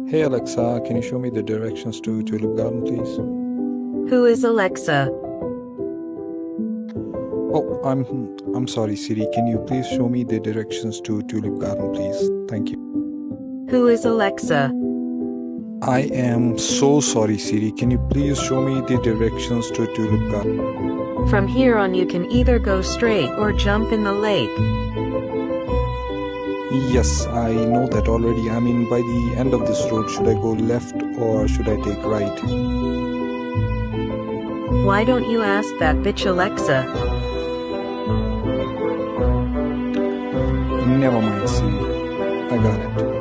Hey Alexa, can you show me the directions to Tulip Garden, please? Who is Alexa? Oh, I'm sorry, Siri. Can you please show me the directions to Tulip Garden, please? Thank you. Who is Alexa? I am so sorry, Siri. Can you please show me the directions to Tulip Garden? From here on you can either go straight or jump in the lake. Yes, I know that already. I mean, by the end of this road, should I go left or should I take right? Why don't you ask that bitch Alexa? Never mind, Siri. I got it.